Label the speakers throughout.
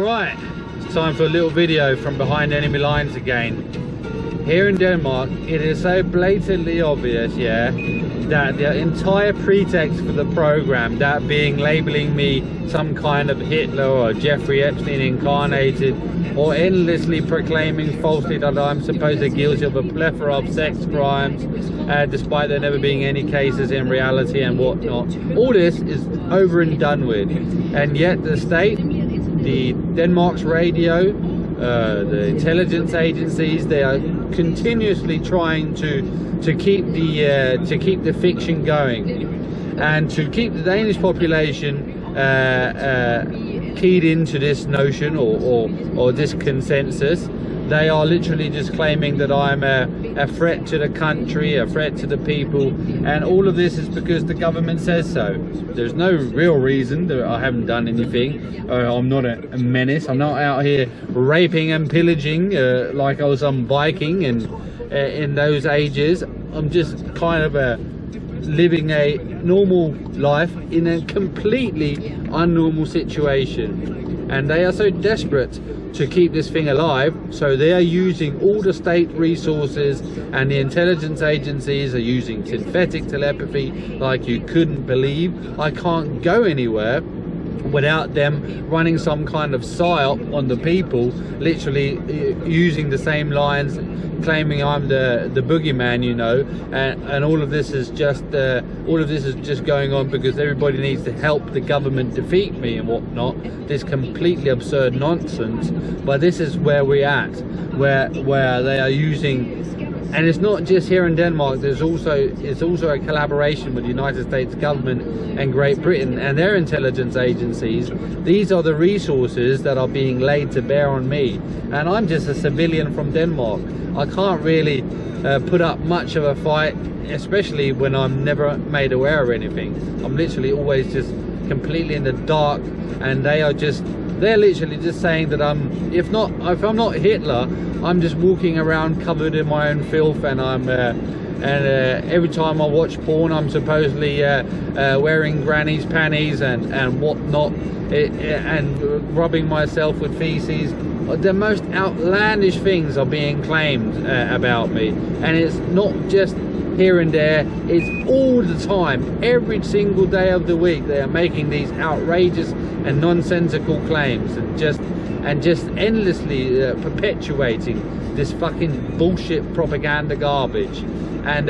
Speaker 1: Alright, it's time for a little video from behind enemy lines again. Here in Denmark, it is so blatantly obvious, yeah, that the entire pretext for the program, that being labeling me some kind of Hitler or Jeffrey Epstein incarnated, or endlessly proclaiming falsely that I'm supposedly guilty of a plethora of sex crimes, despite there never being any cases in reality and whatnot. All this is over and done with, and yet the state, the Denmark's radio, the intelligence agencies, they are continuously trying to keep the fiction going, and to keep the Danish population keyed into this notion or this consensus. They are literally just claiming that I'm a threat to the country, a threat to the people, and all of this is because the government says so. There's no real reason that I haven't done anything. I'm not a menace. I'm not out here raping and pillaging like I was some Viking and in those ages. I'm just kind of living a normal life in a completely unnormal situation, and they are so desperate to keep this thing alive, so they are using all the state resources, and the intelligence agencies are using synthetic telepathy like you couldn't believe. I can't go anywhere without them running some kind of psyop on the people, literally using the same lines, claiming I'm the boogeyman, you know, and all of this is just going on because everybody needs to help the government defeat me and whatnot. This completely absurd nonsense. But this is where we're at, where they are using. And it's not just here in Denmark. It's also a collaboration with the United States government and Great Britain and their intelligence agencies. These are the resources that are being laid to bear on me, and I'm just a civilian from Denmark. I can't really put up much of a fight, especially when I'm never made aware of anything. I'm literally always just completely in the dark, and they're literally just saying that if I'm not Hitler, I'm just walking around covered in my own filth, and every time I watch porn, I'm supposedly wearing granny's panties and whatnot, and rubbing myself with feces. The most outlandish things are being claimed about me, and it's not just here and there, it's all the time. Every single day of the week they are making these outrageous and nonsensical claims, and just endlessly perpetuating this fucking bullshit propaganda garbage. And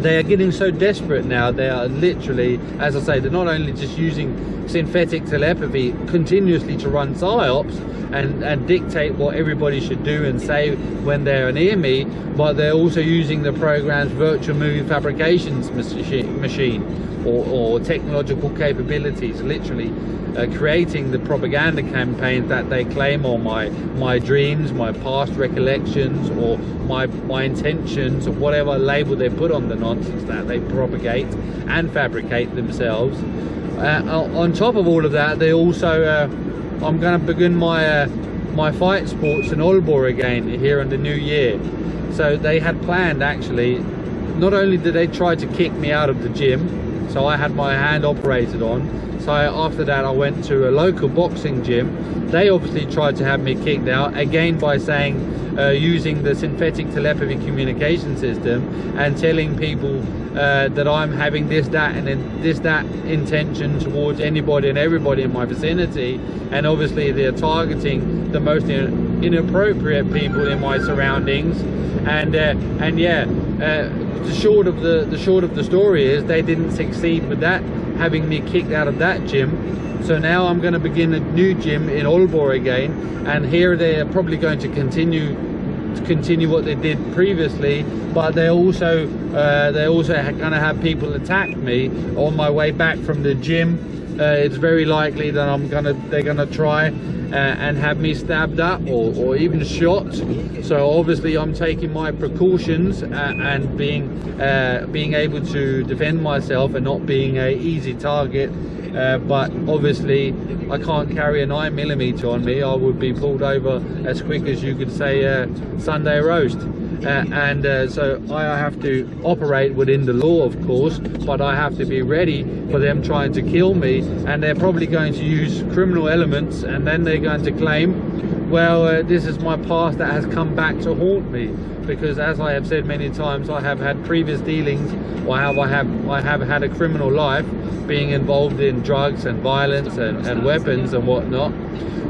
Speaker 1: they are getting so desperate now. They are literally, as I say, they're not only just using synthetic telepathy continuously to run psyops and dictate what everybody should do and say when they're near me, but they're also using the program's virtual movie fabrications machine or technological capabilities, literally creating the propaganda campaigns that they claim on my dreams, my past recollections, or my intentions, or whatever label they put on the nonsense that they propagate and fabricate themselves. On top of all of that, they also I'm going to begin my fight sports in Aalborg again here in the new year. So they had planned, actually, not only did they try to kick me out of the gym, so I had my hand operated on. So after that I went to a local boxing gym. They obviously tried to have me kicked out, again by saying, using the synthetic telepathy communication system and telling people that I'm having this, that intention towards anybody and everybody in my vicinity, and obviously they're targeting the most inappropriate people in my surroundings. And yeah, the short of the story is they didn't succeed with that, having me kicked out of that gym. So now I'm going to begin a new gym in Aalborg again, and here they're probably going to continue what they did previously, but they're also going to have people attack me on my way back from the gym. It's very likely that they're gonna try and have me stabbed up or even shot. So obviously I'm taking my precautions and being able to defend myself and not being a easy target. But obviously I can't carry a 9mm on me. I would be pulled over as quick as you could say Sunday roast. So I have to operate within the law, of course, but I have to be ready for them trying to kill me, and they're probably going to use criminal elements, and then they're going to claim, well, this is my past that has come back to haunt me, because as I have said many times, I have had previous dealings, or I have had a criminal life, being involved in drugs and violence and weapons and whatnot.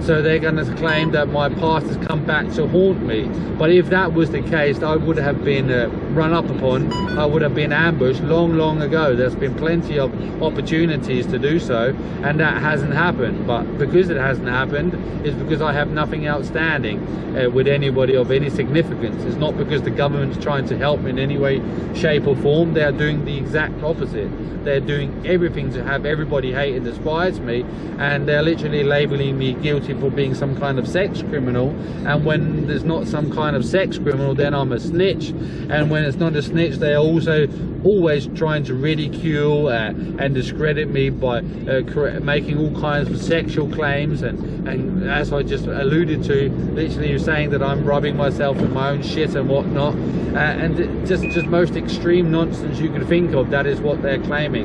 Speaker 1: So they're going to claim that my past has come back to haunt me. But if that was the case, I would have been run up upon, I would have been ambushed long ago. There's been plenty of opportunities to do so, and that hasn't happened. But because it hasn't happened, it's because I have nothing outstanding with anybody of any significance. It's not because the government's trying to help me in any way, shape or form. They are doing the exact opposite. They're doing everything to have everybody hate and despise me, and they're literally labeling me guilty for being some kind of sex criminal. And when there's not some kind of sex criminal, then I'm a snitch. And when it's not a snitch, they're also always trying to ridicule and discredit me by making all kinds of sexual claims, and as I just alluded to, literally saying that I'm rubbing myself in my own shit and whatnot, and just most extreme nonsense you can think of. That is what they're claiming.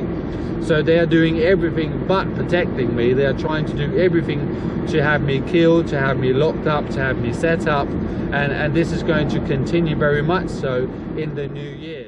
Speaker 1: So they are doing everything but protecting me. They are trying to do everything to have me killed, to have me locked up, to have me set up, and this is going to continue very much so in the new year.